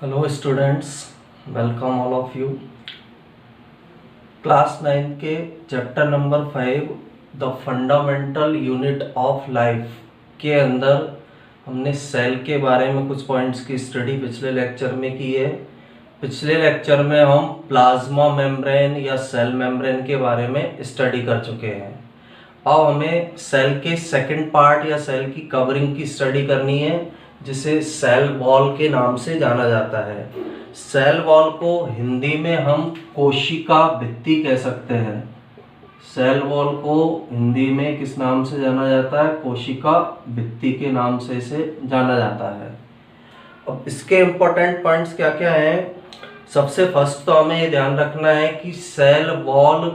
Hello students, welcome all of you. Class 9 के chapter number 5 the fundamental unit of life के अंदर हमने cell के बारे में कुछ पॉइंट्स की स्टडी पिछले लेक्चर में की है। पिछले लेक्चर में हम प्लाज्मा मेम्ब्रेन या सेल मेम्ब्रेन के बारे में स्टडी कर चुके हैं। अब हमें सेल के सेकंड पार्ट या सेल की कवरिंग की स्टडी करनी है, जिसे सेल वॉल के नाम से जाना जाता है। सेल वॉल को हिंदी में हम कोशिका भित्ति कह सकते हैं। सेल वॉल को हिंदी में किस नाम से जाना जाता है? कोशिका भित्ति के नाम से इसे जाना जाता है। अब इसके इम्पोर्टेंट पॉइंट्स क्या क्या हैं? सबसे फर्स्ट तो हमें ये ध्यान रखना है कि सेल वॉल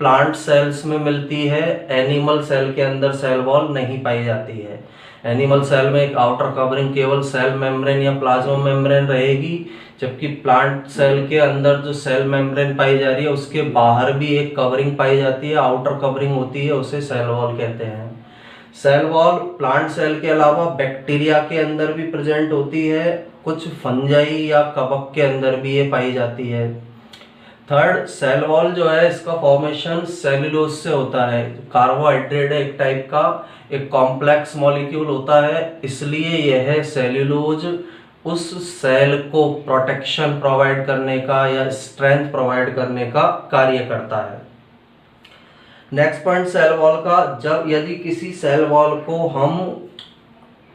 प्लांट सेल्स में मिलती है, एनिमल सेल के अंदर सेल वॉल नहीं पाई जाती है। एनिमल सेल में एक आउटर कवरिंग केवल सेल मेम्ब्रेन या प्लाज्मा मेम्ब्रेन रहेगी, जबकि प्लांट सेल के अंदर जो सेल मेम्ब्रेन पाई जा रही है उसके बाहर भी एक कवरिंग पाई जाती है, आउटर कवरिंग होती है, उसे सेल वॉल कहते हैं। सेल वॉल प्लांट सेल के अलावा बैक्टीरिया के अंदर भी प्रेजेंट होती है, कुछ फंजाई या कवक के अंदर भी ये पाई जाती है। थर्ड, सेल वॉल जो है इसका फॉर्मेशन सेल्यूलोज से होता है। कार्बोहाइड्रेट है एक टाइप का, एक कॉम्प्लेक्स मॉलिक्यूल होता है, इसलिए यह सेल्यूलोज उस सेल को प्रोटेक्शन प्रोवाइड करने का या स्ट्रेंथ प्रोवाइड करने का कार्य करता है। नेक्स्ट पॉइंट सेल वॉल का, जब यदि किसी सेल वॉल को हम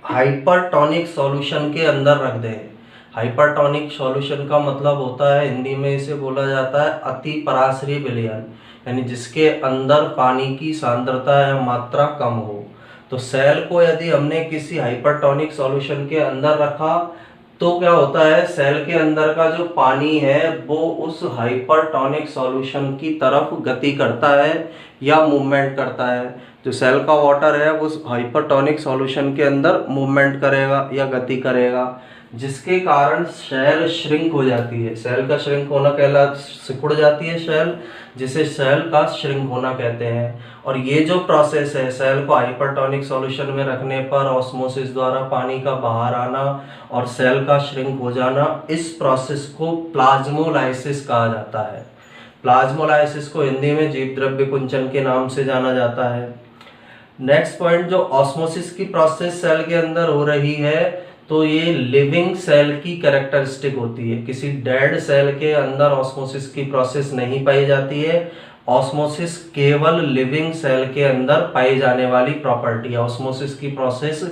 हाइपरटोनिक सॉल्यूशन के अंदर रख दें, हाइपरटोनिक सॉल्यूशन का मतलब होता है, हिंदी में इसे बोला जाता है अति पराश्रयी विलयन, यानी जिसके अंदर पानी की सांद्रता या मात्रा कम हो। तो सेल को यदि हमने किसी हाइपरटोनिक सॉल्यूशन के अंदर रखा तो क्या होता है, सेल के अंदर का जो पानी है वो उस हाइपरटोनिक सॉल्यूशन की तरफ गति करता है या मूवमेंट करता है। जो सेल का वाटर है वो उस हाइपरटोनिक सॉल्यूशन के अंदर मूवमेंट करेगा या गति करेगा, जिसके कारण सेल श्रिंक हो जाती है। सेल का श्रिंक होना सिकुड़ जाती है सेल, जिसे सेल का श्रिंक होना कहते हैं। और ये जो प्रोसेस है, सेल को हाइपरटोनिक सॉल्यूशन में रखने पर ऑस्मोसिस द्वारा पानी का बाहर आना और सेल का श्रिंक हो जाना, इस प्रोसेस को प्लाज्मोलाइसिस कहा जाता है। प्लाज्मोलाइसिस को हिंदी में जीव द्रव्य कुंचन के नाम से जाना जाता है। नेक्स्ट पॉइंट, जो ऑस्मोसिस की प्रोसेस सेल के अंदर हो रही है तो ये लिविंग सेल की कैरेक्टरिस्टिक होती है। किसी डेड सेल के अंदर ऑस्मोसिस की प्रोसेस नहीं पाई जाती है। ऑस्मोसिस केवल लिविंग सेल के अंदर पाई जाने वाली प्रॉपर्टी है। ऑस्मोसिस की प्रोसेस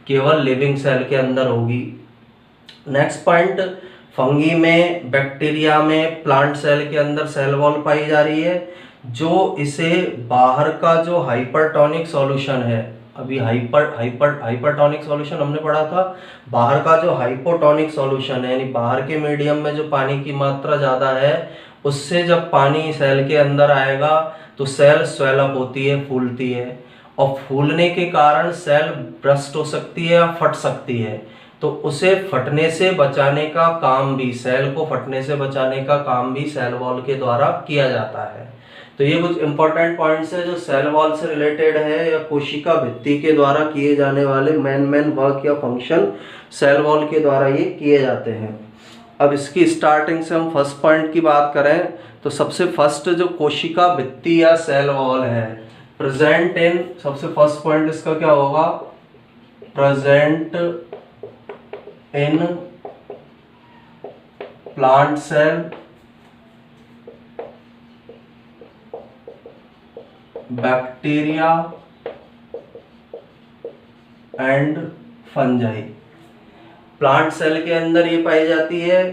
केवल लिविंग सेल के अंदर होगी। नेक्स्ट पॉइंट, फंगी में, बैक्टीरिया में, प्लांट सेल के अंदर सेल वॉल पाई जा रही है, जो इसे बाहर का जो हाइपरटोनिक सॉल्यूशन है, अभी हाइपरटोनिक सॉल्यूशन हमने पढ़ा था, बाहर का जो हाइपोटोनिक सॉल्यूशन है, यानी बाहर के मीडियम में जो पानी की मात्रा ज़्यादा है, उससे जब पानी सेल के अंदर आएगा तो सेल स्वेलअप होती है, फूलती है, और फूलने के कारण सेल ब्रस्ट हो सकती है या फट सकती है। तो उसे फटने से बचाने का काम भी, सेल को फटने से बचाने का काम भी सेल वॉल के द्वारा किया जाता है। तो ये कुछ इंपॉर्टेंट पॉइंट्स है जो सेल वॉल से रिलेटेड है या कोशिका भित्ति के द्वारा किए जाने वाले मेन वर्क या फंक्शन सेल वॉल के द्वारा ये किए जाते हैं। अब इसकी स्टार्टिंग से हम फर्स्ट पॉइंट की बात करें तो सबसे फर्स्ट जो कोशिका भित्ति या सेल वॉल है, प्रेजेंट इन, सबसे फर्स्ट पॉइंट इसका क्या होगा? Present in plant cell, bacteria and fungi. Plant cell के अंदर ये पाई जाती है,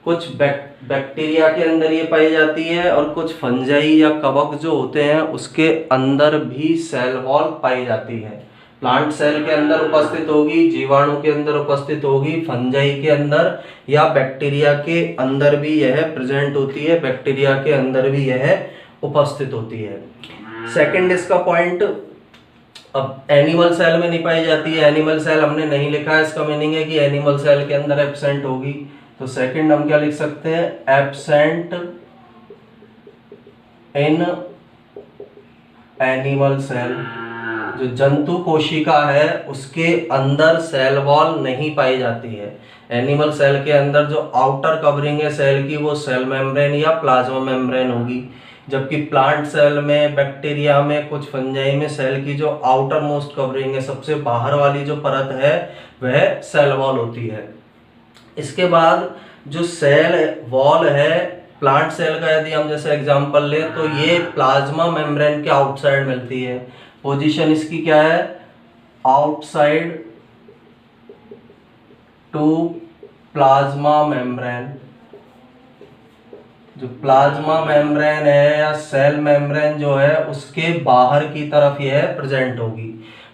कुछ बैक्टीरिया के अंदर ये पाई जाती है, और कुछ फंजाई या कवक जो होते हैं उसके अंदर भी सेल वॉल पाई जाती है। प्लांट सेल के अंदर उपस्थित होगी, जीवाणु के अंदर उपस्थित होगी, फंजाई के अंदर या बैक्टीरिया के अंदर भी यह प्रेजेंट होती है, बैक्टीरिया के अंदर भी यह उपस्थित होती है। सेकंड इसका पॉइंट, अब एनिमल सेल में नहीं पाई जाती है। एनिमल सेल हमने नहीं लिखा है, इसका मीनिंग है कि एनिमल सेल के अंदर एब्सेंट होगी। तो सेकंड हम क्या लिख सकते हैं? Absent in animal cell. जो जंतु कोशिका है उसके अंदर सेल वॉल नहीं पाई जाती है। एनिमल सेल के अंदर जो आउटर कवरिंग है सेल की वो सेल मेम्ब्रेन या प्लाज्मा मेम्ब्रेन होगी, जबकि प्लांट सेल में, बैक्टीरिया में, कुछ फंजाई में सेल की जो आउटर मोस्ट कवरिंग है, सबसे बाहर वाली जो परत है वह सेल वॉल होती है। इसके बाद जो सेल वॉल है प्लांट सेल का, यदि हम जैसे एग्जांपल लें तो ये प्लाज्मा मेम्ब्रेन के आउटसाइड मिलती है। पोजीशन इसकी क्या है? Outside to plasma membrane. जो प्लाज्मा मेम्ब्रेन है या सेल मेम्ब्रेन जो है उसके बाहर की तरफ यह प्रेजेंट होगी।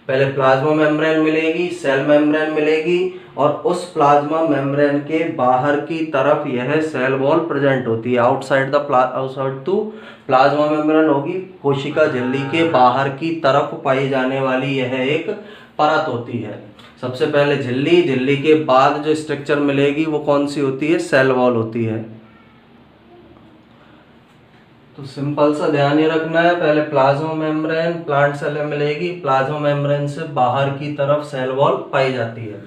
पहले प्लाज्मा मेम्ब्रेन मिलेगी, सेल मेम्ब्रेन मिलेगी, और उस प्लाज्मा मेम्ब्रेन के बाहर की तरफ यह सेल वॉल प्रेजेंट होती है। आउटसाइड टू प्लाज्मा मेम्ब्रेन होगी, कोशिका झिल्ली के बाहर की तरफ पाई जाने वाली यह एक परत होती है। सबसे पहले झिल्ली, झिल्ली के बाद जो स्ट्रक्चर मिलेगी वो कौन सी होती है? सेल वॉल होती है। तो सिंपल सा ध्यान ये रखना है, पहले प्लाज्मा मेम्ब्रेन प्लांट सेल में मिलेगी, प्लाज्मा मेम्ब्रेन से बाहर की तरफ सेल वॉल पाई जाती है।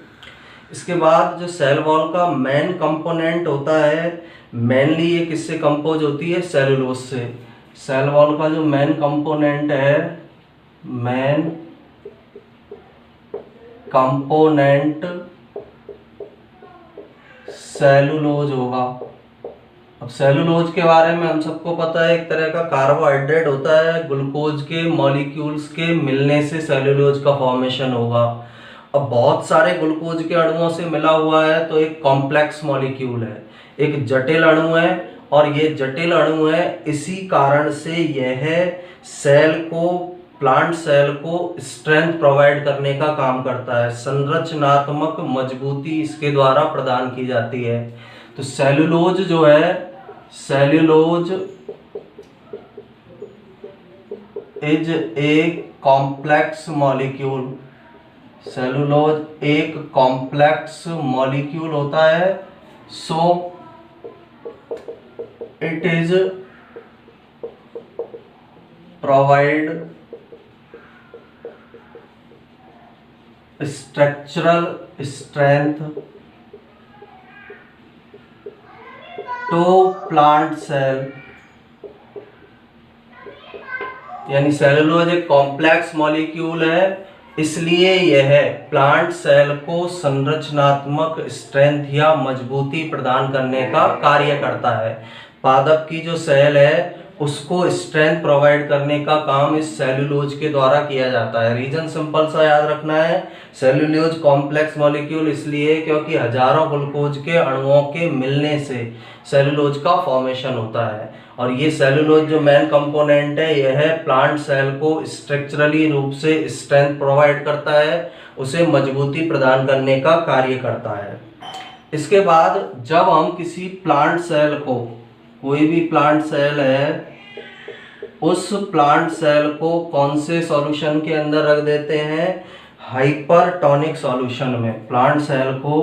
इसके बाद जो सेल वॉल का मेन कंपोनेंट होता है, मेनली ये किससे कंपोज होती है? सेलुलोज से। सेल वॉल का जो मेन कंपोनेंट है, मेन कंपोनेंट सेलुलोज होगा। अब सेलुलोज के बारे में हम सबको पता है, एक तरह का कार्बोहाइड्रेट होता है, ग्लूकोज के मॉलिक्यूल्स के मिलने से सेलुलोज का फॉर्मेशन होगा। अब बहुत सारे ग्लूकोज के अणुओं से मिला हुआ है तो एक कॉम्प्लेक्स मॉलिक्यूल है, एक जटिल अणु है, और ये जटिल अणु है, इसी कारण से यह सेल को, प्लांट सेल को स्ट्रेंथ प्रोवाइड करने का काम करता है। संरचनात्मक मजबूती इसके द्वारा प्रदान की जाती है। तो सेलुलोज जो है, cellulose is a complex molecule. Cellulose एक कॉम्प्लेक्स मॉलिक्यूल होता है। So it is provide structural strength to plant cell. यानी सेलुलोज एक कॉम्प्लेक्स मॉलिक्यूल है, इसलिए यह प्लांट सेल को संरचनात्मक स्ट्रेंथ या मजबूती प्रदान करने का कार्य करता है। पादप की जो सेल है उसको स्ट्रेंथ प्रोवाइड करने का काम इस सेलुलोज के द्वारा किया जाता है। रीजन सिंपल सा याद रखना है, सेलुलोज कॉम्प्लेक्स मॉलिक्यूल इसलिए क्योंकि हजारों ग्लूकोज के अणुओं के मिलने से सेलुलोज का फॉर्मेशन होता है। और ये सेलुलोज जो मेन कंपोनेंट है यह प्लांट सेल को स्ट्रक्चरली रूप से स्ट्रेंथ प्रोवाइड करता है, उसे मजबूती प्रदान करने का कार्य करता है। इसके बाद जब हम किसी प्लांट सेल को, कोई भी प्लांट सेल है, उस प्लांट सेल को कौन से सॉल्यूशन के अंदर रख देते हैं? हाइपरटोनिक सॉल्यूशन में। प्लांट सेल को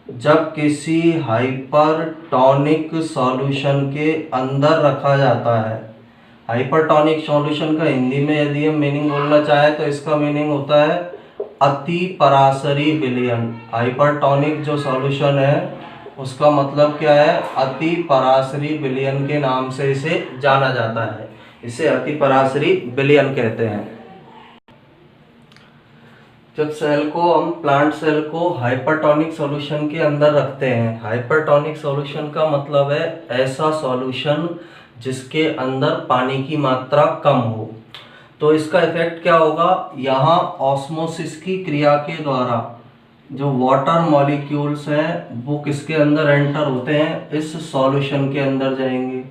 जब किसी हाइपरटोनिक सॉल्यूशन के अंदर रखा जाता है, हाइपरटोनिक सॉल्यूशन का हिंदी में यदि हम मीनिंग बोलना चाहे तो इसका मीनिंग होता है अति पराशरी विलयन। हाइपरटोनिक जो सॉल्यूशन है उसका मतलब क्या है? अति पराशरी विलयन के नाम से इसे जाना जाता है, इसे अति पराशरी विलयन कहते हैं। जब सेल को, हम प्लांट सेल को हाइपरटोनिक सॉल्यूशन के अंदर रखते हैं, हाइपरटोनिक सॉल्यूशन का मतलब है ऐसा सॉल्यूशन जिसके अंदर पानी की मात्रा कम हो। तो इसका इफेक्ट क्या होगा? यहाँ ऑस्मोसिस की क्रिया के द्वारा जो वाटर मॉलिक्यूल्स हैं वो किसके अंदर एंटर होते हैं? इस सॉल्यूशन के अंदर जाएंगे।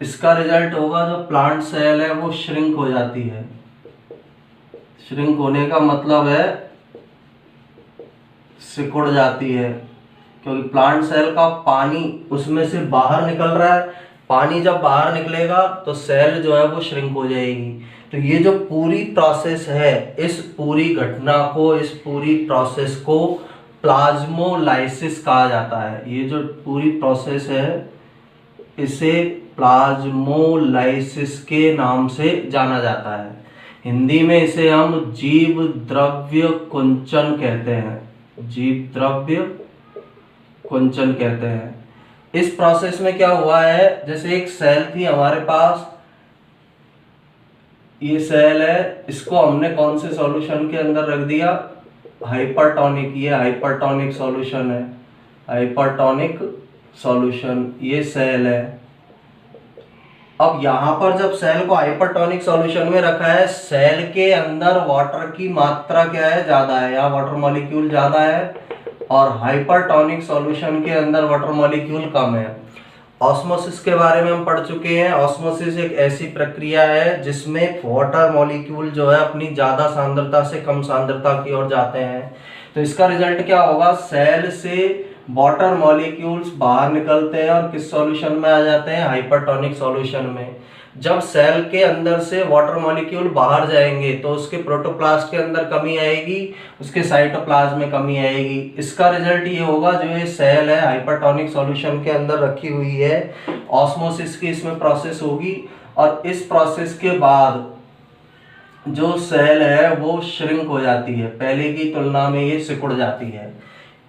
इसका रिजल्ट होगा जो प्लांट सेल है वो श्रिंक हो जाती है। श्रिंक होने का मतलब है सिकुड़ जाती है, क्योंकि प्लांट सेल का पानी उसमें से बाहर निकल रहा है। पानी जब बाहर निकलेगा तो सेल जो है वो श्रिंक हो जाएगी। तो ये जो पूरी प्रोसेस है, इस पूरी घटना को, इस पूरी प्रोसेस को प्लाज्मोलाइसिस कहा जाता है। ये जो पूरी प्रोसेस है इसे प्लाज्मोलाइसिस के नाम से जाना जाता है। हिंदी में इसे हम जीव द्रव्य कुंचन कहते हैं। जीव द्रव्य कुंचन कहते हैं। इस प्रोसेस में क्या हुआ है, जैसे एक सेल थी हमारे पास, ये सेल है, इसको हमने कौन से सॉल्यूशन के अंदर रख दिया, हाइपरटोनिक, ये हाइपरटोनिक सॉल्यूशन है, हाइपरटोनिक सॉल्यूशन, ये सेल है। अब यहां पर जब सेल को हाइपरटोनिक सॉल्यूशन में रखा है, सेल के अंदर वाटर की मात्रा क्या है, ज्यादा है, यहाँ वाटर मॉलिक्यूल ज्यादा है, और हाइपरटोनिक सॉल्यूशन के अंदर वाटर मॉलिक्यूल कम है। ऑस्मोसिस के बारे में हम पढ़ चुके हैं। ऑस्मोसिस एक ऐसी प्रक्रिया है जिसमें वाटर मॉलिक्यूल जो है अपनी ज्यादा सांद्रता से कम सांद्रता की ओर जाते हैं। तो इसका रिजल्ट क्या होगा, सेल से वाटर मॉलिक्यूल्स बाहर निकलते हैं और किस सॉल्यूशन में आ जाते हैं, हाइपरटोनिक सॉल्यूशन में। जब सेल के अंदर से वाटर मॉलिक्यूल बाहर जाएंगे तो उसके प्रोटोप्लास्ट के अंदर कमी आएगी, उसके साइटोप्लाज्म में कमी आएगी। इसका रिजल्ट ये होगा, जो ये सेल है हाइपरटोनिक सॉल्यूशन के अंदर रखी हुई है, ऑस्मोसिस की इसमें प्रोसेस होगी, और इस प्रोसेस के बाद जो सेल है वो श्रिंक हो जाती है, पहले की तुलना में ये सिकुड़ जाती है।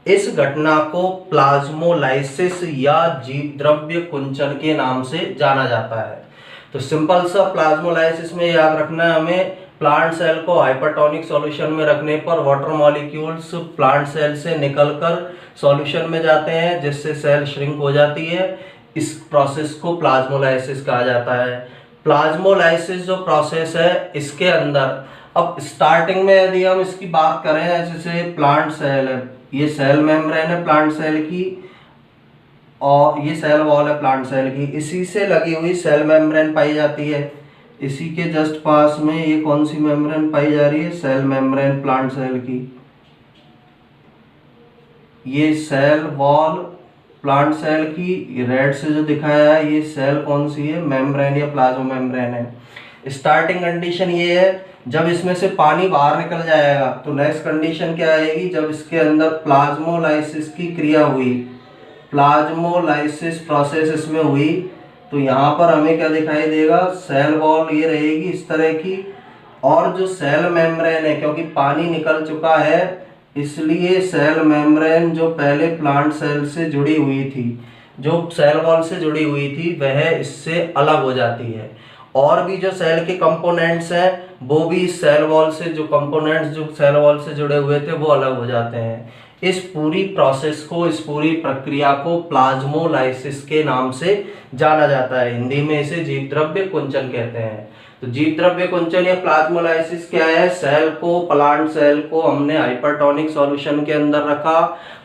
इस घटना को प्लाज्मोलाइसिस या जीवद्रव्य कुंचन के नाम से जाना जाता है। तो सिंपल सा प्लाज्मोलाइसिस में याद रखना है हमें, प्लांट सेल को हाइपरटोनिक सॉल्यूशन में रखने पर वाटर मॉलिक्यूल्स प्लांट सेल से निकलकर सॉल्यूशन में जाते हैं, जिससे सेल श्रिंक हो जाती है। इस प्रोसेस को प्लाज्मोलाइसिस कहा जाता है। प्लाज्मोलाइसिस जो प्रोसेस है, इसके अंदर अब स्टार्टिंग में यदि हम इसकी बात करें, जैसे प्लांट सेल है, ये सेल मेम्ब्रेन है प्लांट सेल की, और ये सेल वॉल है प्लांट सेल की, इसी से लगी हुई सेल मेम्ब्रेन पाई जाती है। इसी के जस्ट पास में ये कौन सी मेम्ब्रेन पाई जा रही है, सेल मेम्ब्रेन प्लांट सेल की। ये सेल वॉल प्लांट सेल की, रेड से जो दिखाया है, ये सेल कौन सी है, मेम्ब्रेन या प्लाज्मा मेम्ब्रेन है। स्टार्टिंग कंडीशन ये है, जब इसमें से पानी बाहर निकल जाएगा तो नेक्स्ट कंडीशन क्या आएगी, जब इसके अंदर प्लाज्मोलाइसिस की क्रिया हुई, प्लाज्मोलाइसिस प्रोसेस इसमें हुई, तो यहाँ पर हमें क्या दिखाई देगा, सेल वॉल ये रहेगी इस तरह की, और जो सेल मेम्ब्रेन है, क्योंकि पानी निकल चुका है इसलिए सेल मेम्ब्रेन जो पहले प्लांट सेल से जुड़ी हुई थी, जो सेल वॉल से जुड़ी हुई थी, वह इससे अलग हो जाती है। और भी जो सेल के कंपोनेंट्स हैं वो भी इस सेल वॉल से, जो कंपोनेंट्स जो सेल वॉल से जुड़े हुए थे वो अलग हो जाते हैं। इस पूरी प्रोसेस को, इस पूरी प्रक्रिया को प्लाज्मोलाइसिस के नाम से जाना जाता है। हिंदी में इसे जीवद्रव्य कुंचन कहते हैं। तो जीवद्रव्य कुंचन या प्लाज्मोलाइसिस क्या है, सेल को, प्लांट सेल को हमने हाइपरटोनिक सॉल्यूशन के अंदर रखा,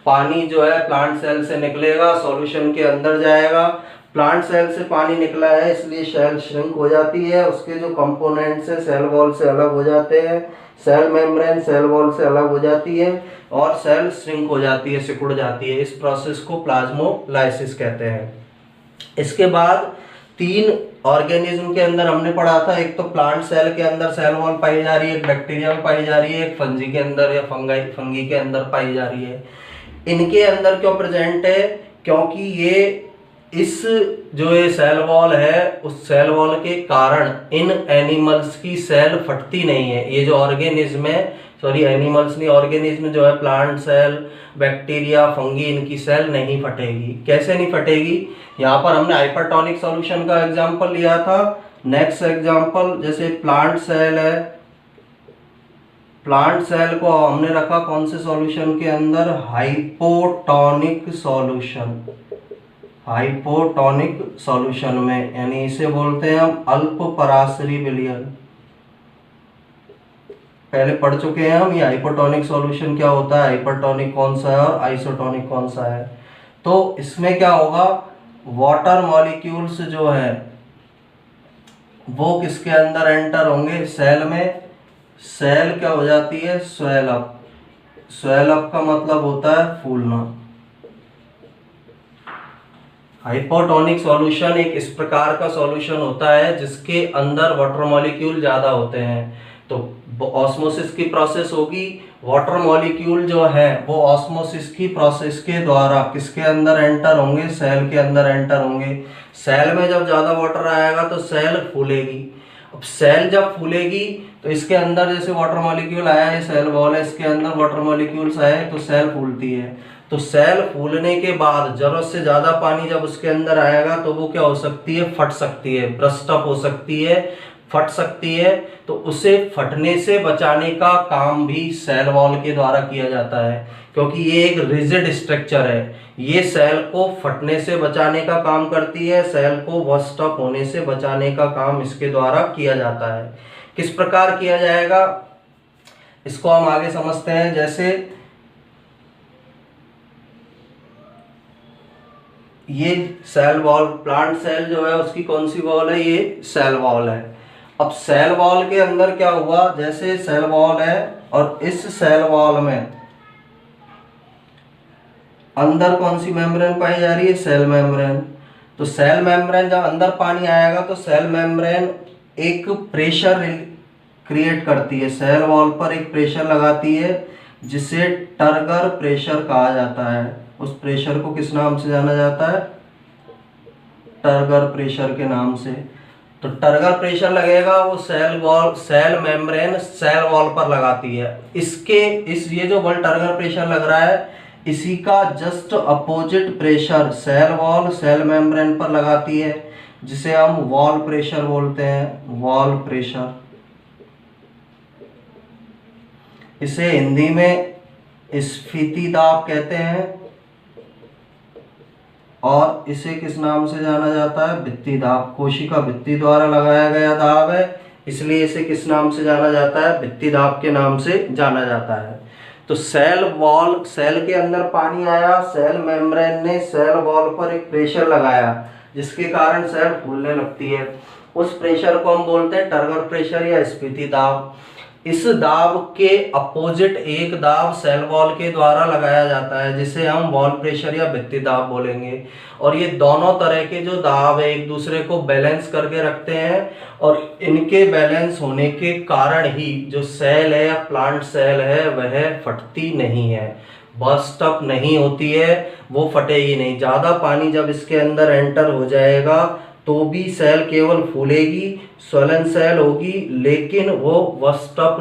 पानी जो है प्लांट सेल से निकलेगा, सॉल्यूशन के अंदर जाएगा, प्लांट सेल से पानी निकला है इसलिए सेल श्रिंक हो जाती है, उसके जो कंपोनेंट्स है सेल वॉल से अलग हो जाते हैं, सेल मेम्ब्रेन सेल वॉल से अलग हो जाती है और सेल श्रिंक हो जाती है, सिकुड़ जाती है। इस प्रोसेस को प्लाज्मोलाइसिस कहते हैं। इसके बाद 3 ऑर्गेनिज्म के अंदर हमने पढ़ा था, एक तो प्लांट सेल के अंदर सेल वॉल पाई जा रही है, एक बैक्टीरिया में पाई जा रही है, एक फंजी के अंदर या फंगी के अंदर पाई जा रही है। इनके अंदर क्यों प्रेजेंट है, क्योंकि ये इस जो ये सेल वॉल है, उस सेल वॉल के कारण इन एनिमल्स की सेल फटती नहीं है। ये जो ऑर्गेनिज्म है, सॉरी एनिमल्स नहीं, ऑर्गेनिज्म जो है, प्लांट सेल, बैक्टीरिया, फंगी, इनकी सेल नहीं फटेगी। कैसे नहीं फटेगी, यहाँ पर हमने हाइपरटोनिक सॉल्यूशन का एग्जांपल लिया था। नेक्स्ट एग्जांपल, जैसे प्लांट सेल है, प्लांट सेल को हमने रखा कौन से सॉल्यूशन के अंदर, हाइपोटोनिक सॉल्यूशन, हाइपोटोनिक सॉल्यूशन में, यानी इसे बोलते हैं हम अल्प पराशरी विलयन। पहले पढ़ चुके हैं हम ये हाइपोटोनिक सॉल्यूशन क्या होता है, हाइपरटोनिक कौन सा है और आइसोटोनिक कौन सा है। तो इसमें क्या होगा, वाटर मॉलिक्यूल्स जो है वो किसके अंदर एंटर होंगे, सेल में। सेल क्या हो जाती है, स्वेल अप। स्वेल अप का मतलब होता है फूलना। हाइपोटोनिक सॉल्यूशन एक इस प्रकार का सॉल्यूशन होता है जिसके अंदर वाटर मॉलिक्यूल ज्यादा होते हैं। तो ऑस्मोसिस की प्रोसेस होगी, वाटर मॉलिक्यूल जो है वो ऑस्मोसिस की प्रोसेस के द्वारा किसके अंदर एंटर होंगे, सेल के अंदर एंटर होंगे। सेल में जब ज्यादा वाटर आएगा तो सेल फूलेगी। अब सेल जब फूलेगी तो इसके अंदर जैसे वाटर मॉलिक्यूल आया, ये सेल वॉल है, इसके अंदर वाटर मॉलिक्यूल्स आए तो सेल फूलती है। तो तो सेल फूलने के बाद जरूरत से ज्यादा पानी जब उसके अंदर आएगा तो वो क्या हो सकती है, फट सकती है, ब्रस्ट अप हो सकती है, फट सकती है। तो उसे फटने से बचाने का काम भी सेल वॉल के द्वारा किया जाता है, क्योंकि ये एक रिजिड स्ट्रक्चर है। ये सेल को फटने से बचाने का काम करती है, सेल को बस्ट अप होने से बचाने का काम इसके द्वारा किया जाता है। किस प्रकार किया जाएगा इसको हम आगे समझते हैं। जैसे ये सेल वॉल, प्लांट सेल जो है उसकी कौन सी वॉल है, ये सेल वॉल है। अब सेल वॉल के अंदर क्या हुआ, जैसे सेल वॉल है और इस सेल वॉल में अंदर कौन सी मेम्ब्रेन पाई जा रही है, सेल मेम्ब्रेन। तो सेल मेम्ब्रेन जब अंदर पानी आएगा तो सेल मेम्ब्रेन एक प्रेशर क्रिएट करती है, सेल वॉल पर एक प्रेशर लगाती है जिसे टर्गर प्रेशर कहा जाता है। उस प्रेशर को किस नाम से जाना जाता है, टर्गर प्रेशर के नाम से। तो टर्गर प्रेशर लगेगा वो सेल मेम्ब्रेन सेल वॉल पर लगाती है। ये जो बल टर्गर प्रेशर लग रहा है इसी का just opposite pressure cell wall cell membrane पर लगाती है, जिसे हम वॉल प्रेशर बोलते हैं, वॉल प्रेशर। इसे हिंदी में स्फीति दाब कहते हैं और इसे किस नाम से जाना जाता है, भित्ति दाब। कोशिका भित्ति द्वारा लगाया गया दाब है, इसलिए इसे किस नाम से जाना जाता है, भित्ति दाब के नाम से जाना जाता है। तो सेल वॉल, सेल के अंदर पानी आया, सेल मेम्ब्रेन ने सेल वॉल पर एक प्रेशर लगाया जिसके कारण सेल फूलने लगती है। उस प्रेशर को हम बोलते हैं टर्गर प्रेशर या स्फीति दाब। इस दाब के अपोजिट एक दाब सेल वॉल के द्वारा लगाया जाता है जिसे हम वॉल प्रेशर या भित्ति दाब बोलेंगे। और ये दोनों तरह के जो दाब है एक दूसरे को बैलेंस करके रखते हैं और इनके बैलेंस होने के कारण ही जो सेल है या प्लांट सेल है वह फटती नहीं है, बस्ट अप नहीं होती है, वो फटेगी नहीं। ज़्यादा पानी जब इसके अंदर एंटर हो जाएगा तो भी सेल केवल फूलेगी, स्वलन सेल होगी, लेकिन वो बस्ट अप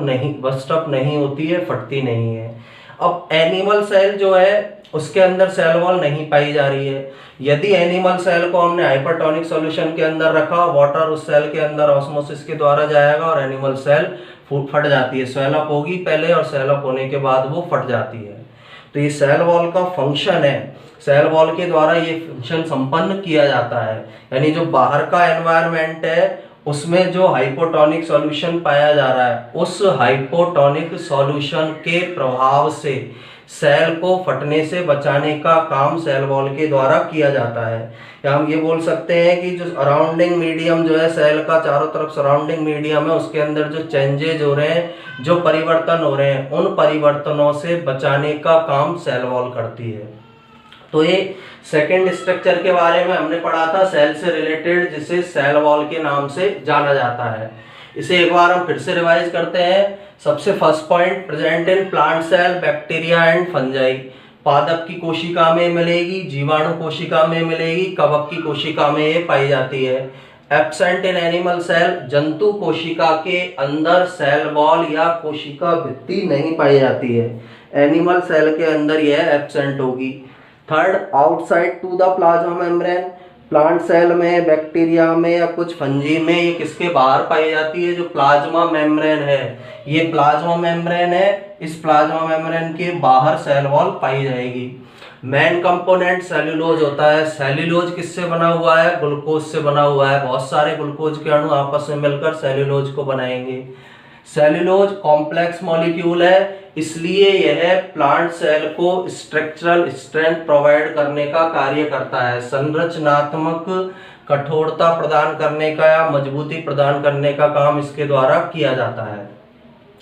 नहीं होती है, फटती नहीं है। अब एनिमल सेल जो है उसके अंदर सेल वॉल नहीं पाई जा रही है। यदि एनिमल सेल को हमने हाइपरटोनिक सॉल्यूशन के अंदर रखा, वाटर उस सेल के अंदर ऑस्मोसिस के द्वारा जाएगा और एनिमल सेल फट जाती है, स्वेल अप होगी पहले और स्वेल अप होने के बाद वो फट जाती है। तो ये सेल वॉल का फंक्शन है, सेल वॉल के द्वारा ये फंक्शन संपन्न किया जाता है। यानी जो बाहर का एनवायरनमेंट है उसमें जो हाइपोटोनिक सॉल्यूशन पाया जा रहा है, उस हाइपोटोनिक सॉल्यूशन के प्रभाव से सेल को फटने से बचाने का काम सेल वॉल के द्वारा किया जाता है। या हम ये बोल सकते हैं कि जो सराउंडिंग मीडियम जो है सेल का, चारों तरफ सराउंडिंग मीडियम है, उसके अंदर जो चेंजेज हो रहे हैं, जो परिवर्तन हो रहे हैं, उन परिवर्तनों से बचाने का काम सेल वॉल करती है। तो ये सेकेंड स्ट्रक्चर के बारे में हमने पढ़ा था, सेल से रिलेटेड, जिसे सेल वॉल के नाम से जाना जाता है। इसे एक बार हम फिर से रिवाइज करते हैं। सबसे first point, present in plant cell bacteria and fungi. पादप की कोशिका में मिलेगी, जीवाणु कोशिका में मिलेगी, कवक की कोशिका में ये पाई जाती है। एब्सेंट इन एनिमल सेल, जंतु कोशिका के अंदर सेल वॉल या कोशिका भित्ति नहीं पाई जाती है, एनिमल सेल के अंदर यह एब्सेंट होगी। Third, outside to the plasma membrane, plant cell में, बैक्टीरिया में या कुछ फंजी में ये किसके बाहर पाई जाती है, जो प्लाज्मा मेम्ब्रेन है, ये प्लाज्मा मेम्ब्रेन है, इस प्लाज्मा मेम्ब्रेन के बाहर सेल वॉल पाई जाएगी। मेन कंपोनेंट सेल्यूलोज होता है। सेल्यूलोज किससे बना हुआ है, ग्लूकोज से बना हुआ है। बहुत सारे ग्लूकोज के अणु आपस में मिलकर सेल्यूलोज को बनाएंगे। सेल्यूलोज कॉम्प्लेक्स मॉलिक्यूल है, इसलिए यह प्लांट सेल को स्ट्रक्चरल स्ट्रेंथ प्रोवाइड करने का कार्य करता है, संरचनात्मक कठोरता प्रदान करने का या मजबूती प्रदान करने का काम इसके द्वारा किया जाता है।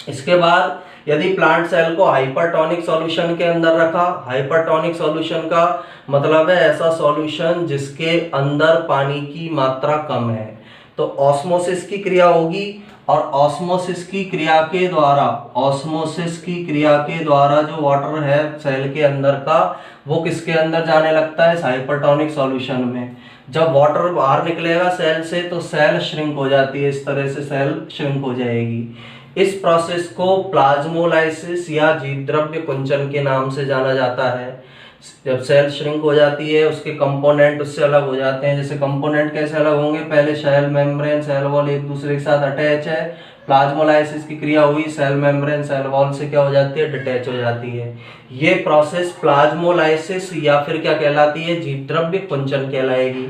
इसके बाद यदि प्लांट सेल को हाइपरटोनिक सॉल्यूशन के अंदर रखा, हाइपरटोनिक सॉल्यूशन का मतलब है ऐसा सॉल्यूशन जिसके अंदर पानी की मात्रा कम है, तो ऑस्मोसिस की क्रिया होगी और ऑस्मोसिस की क्रिया के द्वारा जो वाटर है सेल के अंदर का, वो किसके अंदर जाने लगता है, हाइपरटोनिक सॉल्यूशन में। जब वाटर बाहर निकलेगा सेल से तो सेल श्रिंक हो जाती है, इस तरह से सेल श्रिंक हो जाएगी। इस प्रोसेस को प्लाज्मोलाइसिस या जीव द्रव्य कुंचन के नाम से जाना जाता है। जब सेल श्रिंक हो जाती है उसके कंपोनेंट उससे अलग हो जाते हैं। जैसे कंपोनेंट कैसे अलग होंगे, पहले सेल मेम्ब्रेन सेल वॉल एक दूसरे के साथ अटैच है, प्लाज्मोलाइसिस की क्रिया हुई, सेल मेम्ब्रेन सेल वॉल से क्या हो जाती है, डिटैच हो जाती है। ये प्रोसेस प्लाज्मोलाइसिस या फिर क्या कहलाती है, जीवद्रव्य कुंचन कहलाएगी।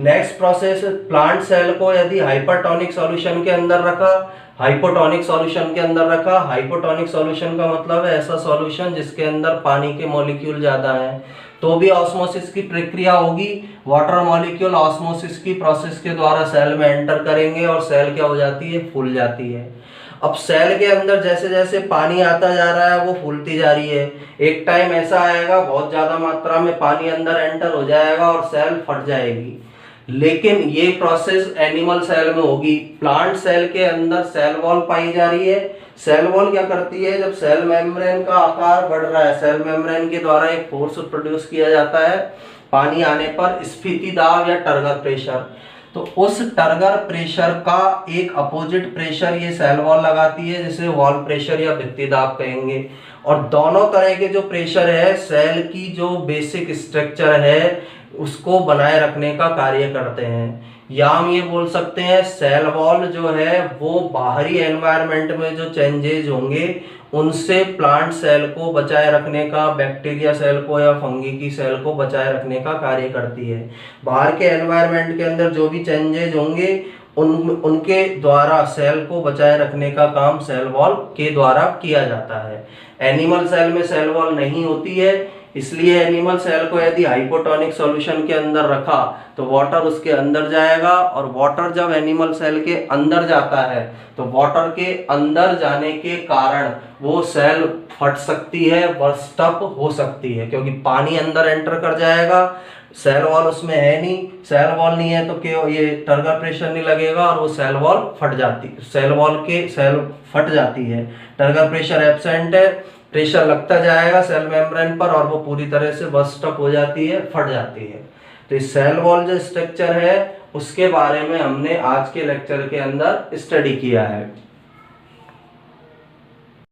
नेक्स्ट प्रोसेस, प्लांट सेल को यदि हाइपरटोनिक सॉल्यूशन के अंदर रखा, हाइपोटोनिक सॉल्यूशन के अंदर रखा, हाइपोटोनिक सॉल्यूशन का मतलब है ऐसा सॉल्यूशन जिसके अंदर पानी के मॉलिक्यूल ज्यादा हैं, तो भी ऑस्मोसिस की प्रक्रिया होगी। वाटर मॉलिक्यूल ऑस्मोसिस की प्रोसेस के द्वारा सेल में एंटर करेंगे और सेल क्या हो जाती है, फूल जाती है। अब सेल के अंदर जैसे जैसे पानी आता जा रहा है वो फूलती जा रही है। एक टाइम ऐसा आएगा बहुत ज्यादा मात्रा में पानी अंदर एंटर हो जाएगा और सेल फट जाएगी। लेकिन ये प्रोसेस एनिमल सेल में होगी। प्लांट सेल के अंदर सेल वॉल पाई जा रही है। सेल वॉल क्या करती है, जब सेल मेम्ब्रेन का आकार बढ़ रहा है, सेल मेम्ब्रेन के द्वारा एक फोर्स प्रोड्यूस किया जाता है पानी आने पर, स्फीति दाब या टर्गर प्रेशर। तो उस टर्गर प्रेशर का एक अपोजिट प्रेशर ये सेल वॉल लगाती है, जिसे वॉल प्रेशर या भित्ति दाब कहेंगे। और दोनों तरह के जो प्रेशर है सेल की जो बेसिक स्ट्रक्चर है उसको बनाए रखने का कार्य करते हैं। या हम ये बोल सकते हैं सेल वॉल जो है वो बाहरी एनवायरनमेंट में जो चेंजेज होंगे उनसे प्लांट सेल को बचाए रखने का, बैक्टीरिया सेल को या फंगी की सेल को बचाए रखने का कार्य करती है। बाहर के एनवायरनमेंट के अंदर जो भी चेंजेज होंगे उनके द्वारा सेल को बचाए रखने का काम सेल वॉल के द्वारा किया जाता है। एनिमल सेल में सेल वॉल नहीं होती है, इसलिए एनिमल सेल को यदि हाइपोटोनिक सॉल्यूशन के अंदर रखा तो वाटर उसके अंदर जाएगा, और वाटर जब एनिमल सेल के अंदर जाता है तो वाटर के अंदर जाने के कारण वो सेल फट सकती है, बर्स्ट अप हो सकती है, क्योंकि पानी अंदर एंटर कर जाएगा। सेल वॉल उसमें है नहीं, सेल वॉल नहीं है तो क्यों ये टर्गर प्रेशर नहीं लगेगा और वो सेल वॉल फट जाती, सेल वॉल के सेल फट जाती है। टर्गर प्रेशर एब्सेंट है, प्रेशर लगता जाएगा सेल मेम्ब्रेन पर और वो पूरी तरह से बर्स्ट अप हो जाती है, फट जाती है। तो इस सेल वॉल जो स्ट्रक्चर है उसके बारे में हमने आज के लेक्चर के अंदर स्टडी किया है।